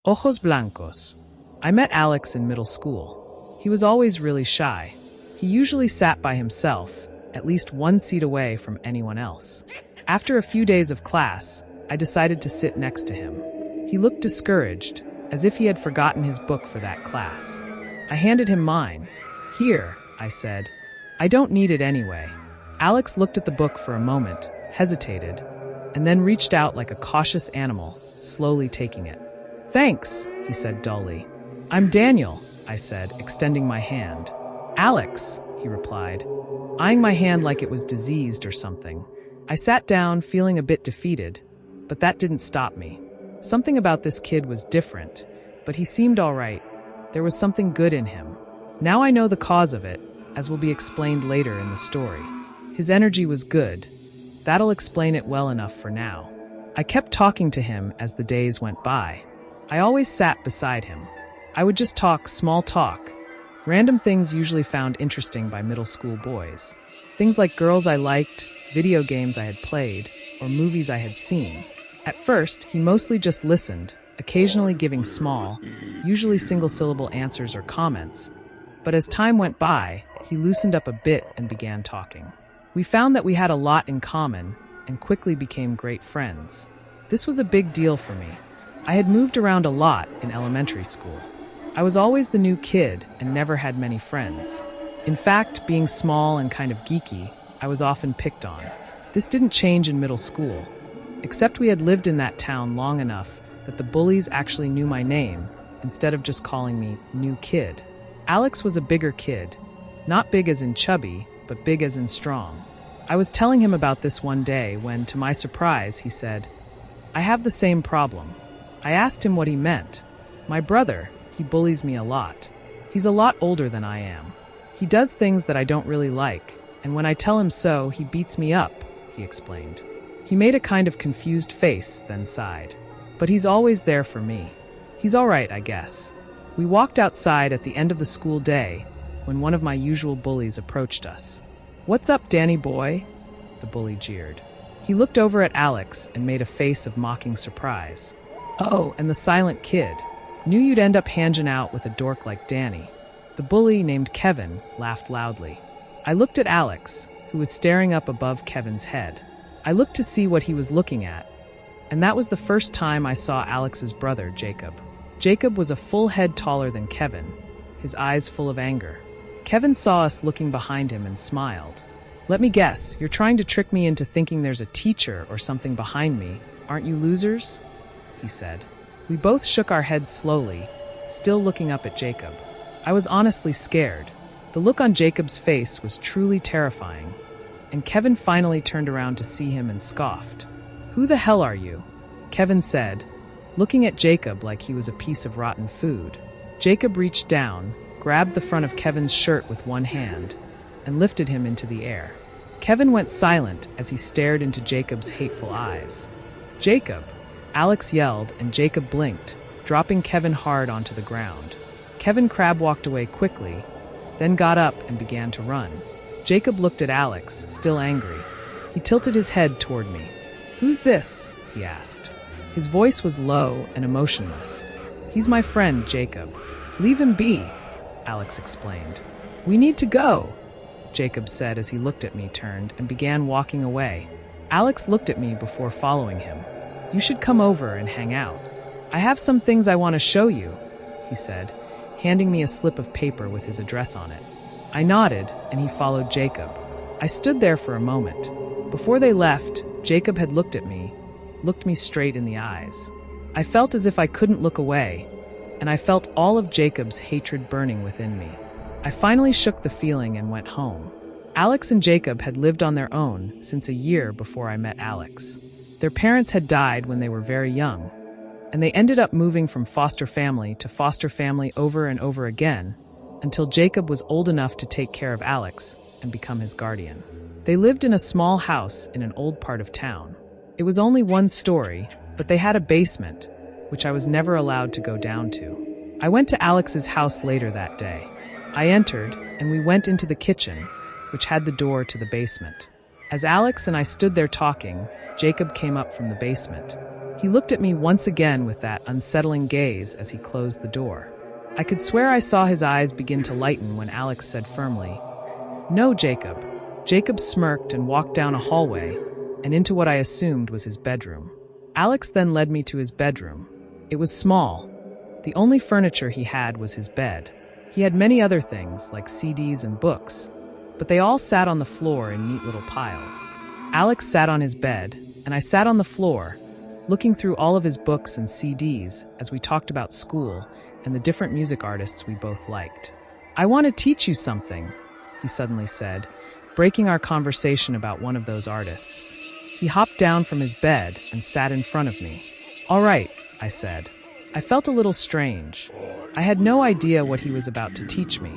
Ojos Blancos. I met Alex in middle school. He was always really shy. He usually sat by himself, at least one seat away from anyone else. After a few days of class, I decided to sit next to him. He looked discouraged, as if he had forgotten his book for that class. I handed him mine. "Here," I said. "I don't need it anyway." Alex looked at the book for a moment, hesitated, and then reached out like a cautious animal, slowly taking it. "Thanks," he said dully. "I'm Daniel," I said, extending my hand. "Alex," he replied, eyeing my hand like it was diseased or something. I sat down, feeling a bit defeated, but that didn't stop me. Something about this kid was different, but he seemed all right. There was something good in him. Now I know the cause of it, as will be explained later in the story. His energy was good. That'll explain it well enough for now. I kept talking to him as the days went by. I always sat beside him. I would just talk small talk, random things usually found interesting by middle school boys. Things like girls I liked, video games I had played, or movies I had seen. At first, he mostly just listened, occasionally giving small, usually single-syllable answers or comments. But as time went by, he loosened up a bit and began talking. We found that we had a lot in common and quickly became great friends. This was a big deal for me. I had moved around a lot in elementary school. I was always the new kid and never had many friends. In fact, being small and kind of geeky, I was often picked on. This didn't change in middle school, except we had lived in that town long enough that the bullies actually knew my name instead of just calling me new kid. Alex was a bigger kid, not big as in chubby, but big as in strong. I was telling him about this one day when, to my surprise, he said, "I have the same problem." I asked him what he meant. "My brother, he bullies me a lot. He's a lot older than I am. He does things that I don't really like, and when I tell him so, he beats me up," he explained. He made a kind of confused face, then sighed. "But he's always there for me. He's all right, I guess." We walked outside at the end of the school day when one of my usual bullies approached us. "What's up, Danny boy?" the bully jeered. He looked over at Alex and made a face of mocking surprise. "Oh, and the silent kid. Knew you'd end up hanging out with a dork like Danny." The bully, named Kevin, laughed loudly. I looked at Alex, who was staring up above Kevin's head. I looked to see what he was looking at, and that was the first time I saw Alex's brother, Jacob. Jacob was a full head taller than Kevin, his eyes full of anger. Kevin saw us looking behind him and smiled. "Let me guess, you're trying to trick me into thinking there's a teacher or something behind me, aren't you losers?" he said. We both shook our heads slowly, still looking up at Jacob. I was honestly scared. The look on Jacob's face was truly terrifying, and Kevin finally turned around to see him and scoffed. "Who the hell are you?" Kevin said, looking at Jacob like he was a piece of rotten food. Jacob reached down, grabbed the front of Kevin's shirt with one hand, and lifted him into the air. Kevin went silent as he stared into Jacob's hateful eyes. "Jacob!" Alex yelled, and Jacob blinked, dropping Kevin hard onto the ground. Kevin Crab walked away quickly, then got up and began to run. Jacob looked at Alex, still angry. He tilted his head toward me. "Who's this?" he asked. His voice was low and emotionless. "He's my friend, Jacob. Leave him be," Alex explained. "We need to go," Jacob said as he looked at me, turned, and began walking away. Alex looked at me before following him. "You should come over and hang out. I have some things I want to show you," he said, handing me a slip of paper with his address on it. I nodded, and he followed Jacob. I stood there for a moment. Before they left, Jacob had looked me straight in the eyes. I felt as if I couldn't look away, and I felt all of Jacob's hatred burning within me. I finally shook the feeling and went home. Alex and Jacob had lived on their own since a year before I met Alex. Their parents had died when they were very young, and they ended up moving from foster family to foster family over and over again until Jacob was old enough to take care of Alex and become his guardian. They lived in a small house in an old part of town. It was only one story, but they had a basement, which I was never allowed to go down to. I went to Alex's house later that day. I entered, and we went into the kitchen, which had the door to the basement. As Alex and I stood there talking, Jacob came up from the basement. He looked at me once again with that unsettling gaze as he closed the door. I could swear I saw his eyes begin to lighten when Alex said firmly, "No, Jacob." Jacob smirked and walked down a hallway and into what I assumed was his bedroom. Alex then led me to his bedroom. It was small. The only furniture he had was his bed. He had many other things, like CDs and books, but they all sat on the floor in neat little piles. Alex sat on his bed, and I sat on the floor, looking through all of his books and CDs as we talked about school and the different music artists we both liked. "I want to teach you something," he suddenly said, breaking our conversation about one of those artists. He hopped down from his bed and sat in front of me. "All right," I said. I felt a little strange. I had no idea what he was about to teach me.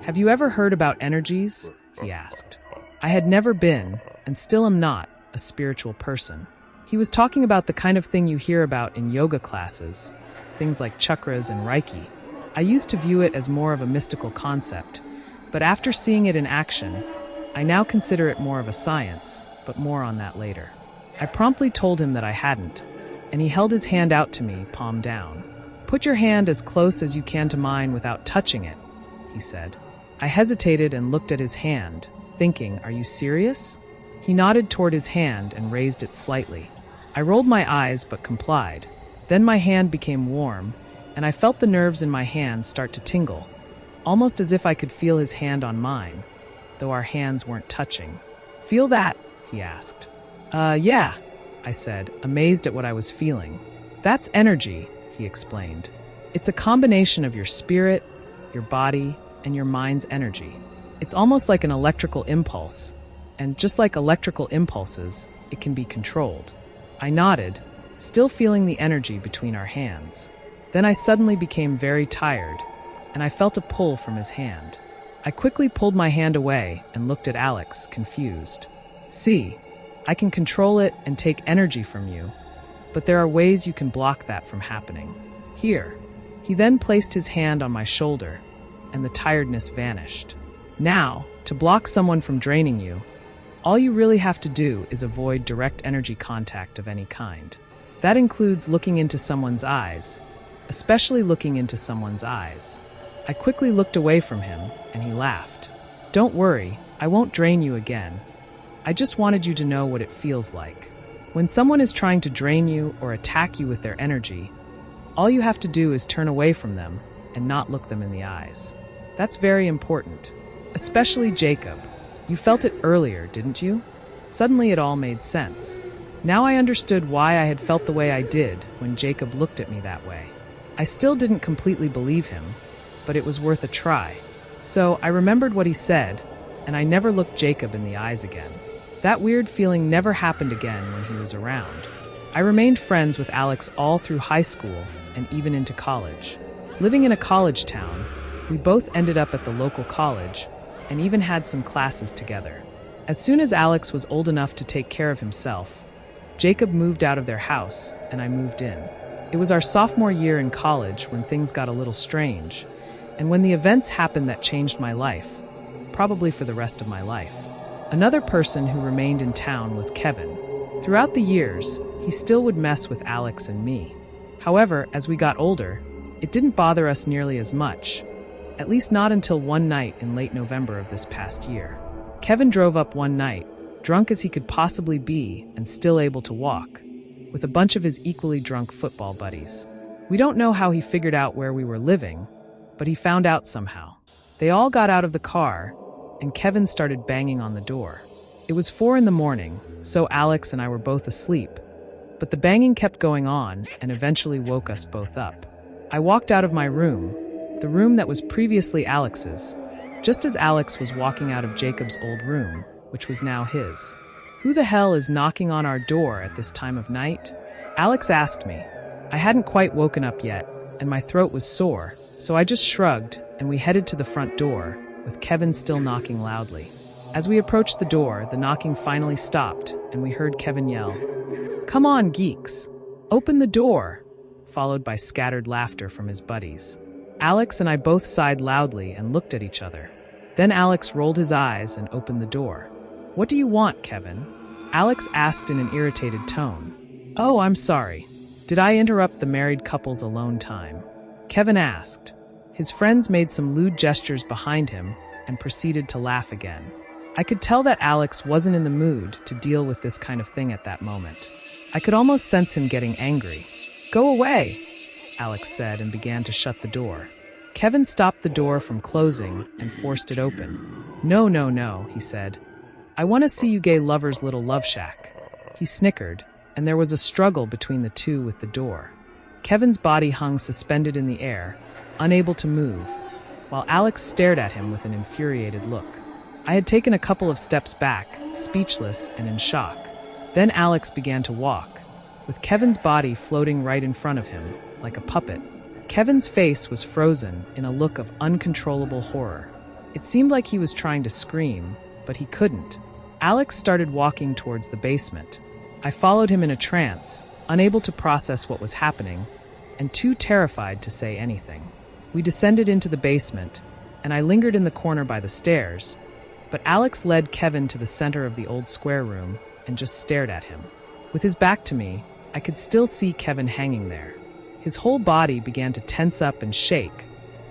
"Have you ever heard about energies?" he asked. I had never been, and still am not, a spiritual person. He was talking about the kind of thing you hear about in yoga classes, things like chakras and Reiki. I used to view it as more of a mystical concept, but after seeing it in action, I now consider it more of a science, but more on that later. I promptly told him that I hadn't, and he held his hand out to me, palm down. "Put your hand as close as you can to mine without touching it," he said. I hesitated and looked at his hand, thinking, "Are you serious?" He nodded toward his hand and raised it slightly. I rolled my eyes but complied. Then my hand became warm, and I felt the nerves in my hand start to tingle, almost as if I could feel his hand on mine, though our hands weren't touching. "Feel that?" he asked. Yeah," I said, amazed at what I was feeling. "That's energy," he explained. "It's a combination of your spirit, your body, and your mind's energy. It's almost like an electrical impulse, and just like electrical impulses, it can be controlled." I nodded, still feeling the energy between our hands. Then I suddenly became very tired, and I felt a pull from his hand. I quickly pulled my hand away and looked at Alex, confused. "See, I can control it and take energy from you, but there are ways you can block that from happening. Here." He then placed his hand on my shoulder, and the tiredness vanished. "Now, to block someone from draining you, all you really have to do is avoid direct energy contact of any kind. That includes looking into someone's eyes, especially looking into someone's eyes." I quickly looked away from him, and he laughed. "Don't worry, I won't drain you again. I just wanted you to know what it feels like. When someone is trying to drain you or attack you with their energy, all you have to do is turn away from them and not look them in the eyes. That's very important. Especially Jacob. You felt it earlier, didn't you?" Suddenly it all made sense. Now I understood why I had felt the way I did when Jacob looked at me that way. I still didn't completely believe him, but it was worth a try. So I remembered what he said, and I never looked Jacob in the eyes again. That weird feeling never happened again when he was around. I remained friends with Alex all through high school and even into college. Living in a college town, we both ended up at the local college and even had some classes together. As soon as Alex was old enough to take care of himself, Jacob moved out of their house and I moved in. It was our sophomore year in college when things got a little strange, and when the events happened that changed my life, probably for the rest of my life. Another person who remained in town was Kevin. Throughout the years, he still would mess with Alex and me. However, as we got older, it didn't bother us nearly as much, at least not until one night in late November of this past year. Kevin drove up one night, drunk as he could possibly be and still able to walk, with a bunch of his equally drunk football buddies. We don't know how he figured out where we were living, but he found out somehow. They all got out of the car, and Kevin started banging on the door. It was 4 a.m, so Alex and I were both asleep, but the banging kept going on and eventually woke us both up. I walked out of my room, the room that was previously Alex's, just as Alex was walking out of Jacob's old room, which was now his. "Who the hell is knocking on our door at this time of night?" Alex asked me. I hadn't quite woken up yet, and my throat was sore, so I just shrugged and we headed to the front door, with Kevin still knocking loudly. As we approached the door, the knocking finally stopped, and we heard Kevin yell, "Come on, geeks! Open the door!" followed by scattered laughter from his buddies. Alex and I both sighed loudly and looked at each other. Then Alex rolled his eyes and opened the door. "What do you want, Kevin?" Alex asked in an irritated tone. "Oh, I'm sorry. Did I interrupt the married couple's alone time? Kevin asked. His friends made some lewd gestures behind him and proceeded to laugh again. I could tell that Alex wasn't in the mood to deal with this kind of thing at that moment. I could almost sense him getting angry. "Go away," Alex said and began to shut the door. Kevin stopped the door from closing and forced it open. "No, no, no," he said. "I want to see you gay lovers' little love shack." He snickered, and there was a struggle between the two with the door. Kevin's body hung suspended in the air, unable to move, while Alex stared at him with an infuriated look. I had taken a couple of steps back, speechless and in shock. Then Alex began to walk, with Kevin's body floating right in front of him, like a puppet. Kevin's face was frozen in a look of uncontrollable horror. It seemed like he was trying to scream, but he couldn't. Alex started walking towards the basement. I followed him in a trance, unable to process what was happening, and too terrified to say anything. We descended into the basement, and I lingered in the corner by the stairs, but Alex led Kevin to the center of the old square room and just stared at him. With his back to me, I could still see Kevin hanging there. His whole body began to tense up and shake,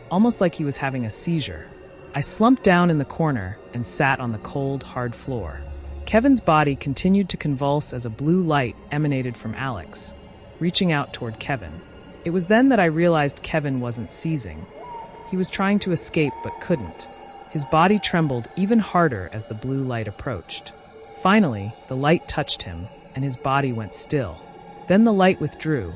almost like he was having a seizure. I slumped down in the corner and sat on the cold, hard floor. Kevin's body continued to convulse as a blue light emanated from Alex, reaching out toward Kevin. It was then that I realized Kevin wasn't seizing. He was trying to escape but couldn't. His body trembled even harder as the blue light approached. Finally, the light touched him, and his body went still. Then the light withdrew,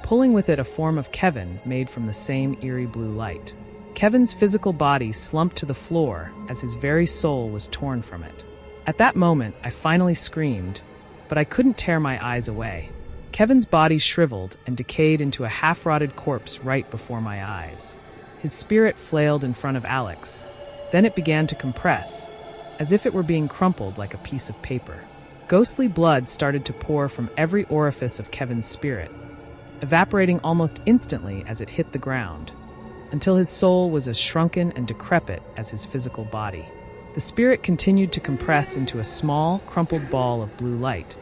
pulling with it a form of Kevin made from the same eerie blue light. Kevin's physical body slumped to the floor as his very soul was torn from it. At that moment, I finally screamed, but I couldn't tear my eyes away. Kevin's body shriveled and decayed into a half-rotted corpse right before my eyes. His spirit flailed in front of Alex. Then it began to compress, as if it were being crumpled like a piece of paper. Ghostly blood started to pour from every orifice of Kevin's spirit, evaporating almost instantly as it hit the ground, until his soul was as shrunken and decrepit as his physical body. The spirit continued to compress into a small, crumpled ball of blue light,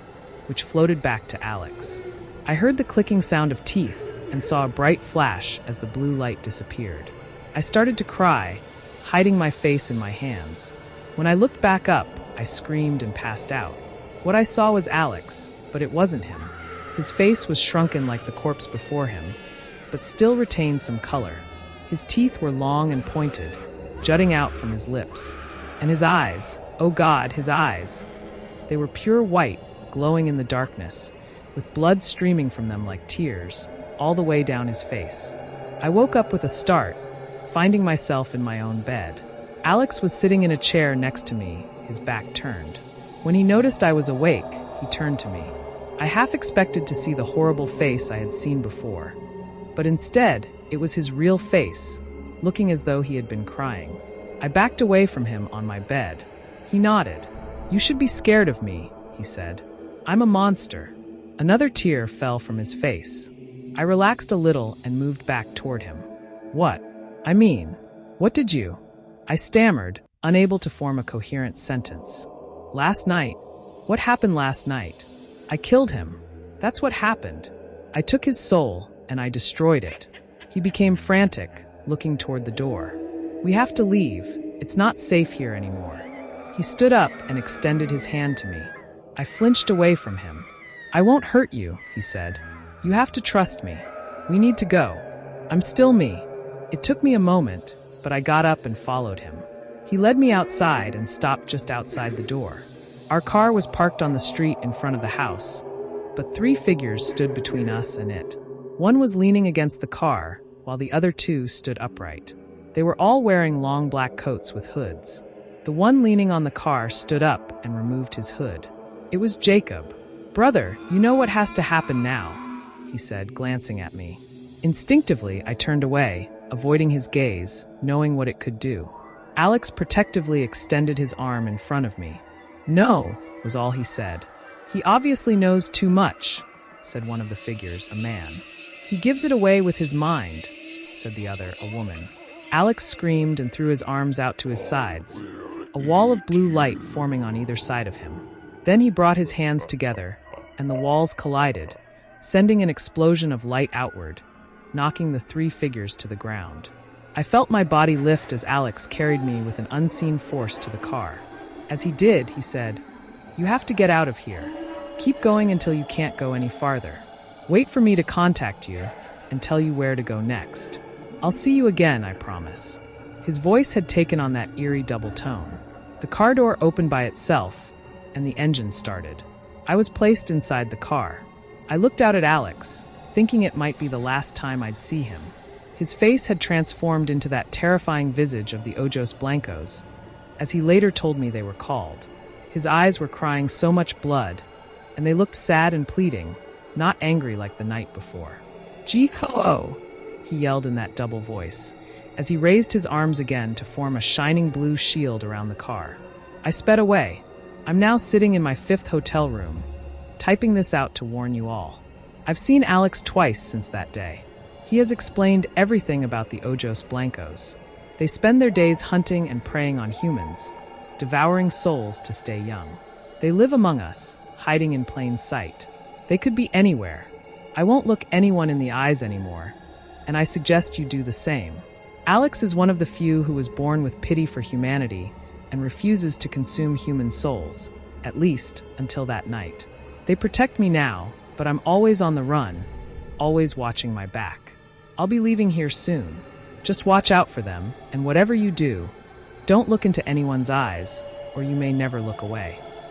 which floated back to Alex. I heard the clicking sound of teeth and saw a bright flash as the blue light disappeared. I started to cry, hiding my face in my hands. When I looked back up, I screamed and passed out. What I saw was Alex, but it wasn't him. His face was shrunken like the corpse before him, but still retained some color. His teeth were long and pointed, jutting out from his lips. And his eyes, oh God, his eyes! They were pure white, glowing in the darkness, with blood streaming from them like tears, all the way down his face. I woke up with a start, finding myself in my own bed. Alex was sitting in a chair next to me, his back turned. When he noticed I was awake, he turned to me. I half expected to see the horrible face I had seen before, but instead, it was his real face, looking as though he had been crying. I backed away from him on my bed. He nodded. "You should be scared of me," he said. "I'm a monster." Another tear fell from his face. I relaxed a little and moved back toward him. "What? I mean, what did you?" I stammered, unable to form a coherent sentence. "Last night. What happened last night? I killed him. That's what happened. I took his soul, and I destroyed it." He became frantic, looking toward the door. "We have to leave. It's not safe here anymore." He stood up and extended his hand to me. I flinched away from him. "I won't hurt you," he said. "You have to trust me. We need to go. I'm still me." It took me a moment, but I got up and followed him. He led me outside and stopped just outside the door. Our car was parked on the street in front of the house, but 3 figures stood between us and it. One was leaning against the car, while the other 2 stood upright. They were all wearing long black coats with hoods. The one leaning on the car stood up and removed his hood. It was Jacob. "Brother, you know what has to happen now," he said, glancing at me. Instinctively, I turned away, avoiding his gaze, knowing what it could do. Alex protectively extended his arm in front of me. "No," was all he said. "He obviously knows too much," said one of the figures, a man. "He gives it away with his mind," said the other, a woman. Alex screamed and threw his arms out to his sides, a wall of blue light forming on either side of him. Then he brought his hands together, and the walls collided, sending an explosion of light outward, knocking the three figures to the ground. I felt my body lift as Alex carried me with an unseen force to the car. As he did, he said, "You have to get out of here. Keep going until you can't go any farther. Wait for me to contact you and tell you where to go next. I'll see you again, I promise." His voice had taken on that eerie double tone. The car door opened by itself, and the engine started. I was placed inside the car. I looked out at Alex, thinking it might be the last time I'd see him. His face had transformed into that terrifying visage of the Ojos Blancos, as he later told me they were called. His eyes were crying so much blood, and they looked sad and pleading, not angry like the night before. "G-ho-oh," he yelled in that double voice, as he raised his arms again to form a shining blue shield around the car. I sped away. I'm now sitting in my 5th hotel room, typing this out to warn you all. I've seen Alex twice since that day. He has explained everything about the Ojos Blancos. They spend their days hunting and preying on humans, devouring souls to stay young. They live among us, hiding in plain sight. They could be anywhere. I won't look anyone in the eyes anymore, and I suggest you do the same. Alex is one of the few who was born with pity for humanity and refuses to consume human souls, at least until that night. They protect me now, but I'm always on the run, always watching my back. I'll be leaving here soon. Just watch out for them, and whatever you do, don't look into anyone's eyes, or you may never look away.